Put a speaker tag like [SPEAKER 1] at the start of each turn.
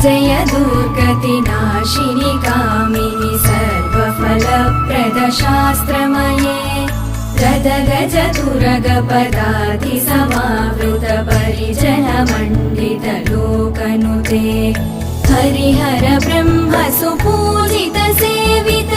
[SPEAKER 1] जय दुर्गतिनाशिनि कामिनि सर्वफलप्रदशास्त्रमये गदगजतुरगपदातिसमावृत परिजनमण्डितलोकनुते हरिहर ब्रह्म सुपूजित सेवित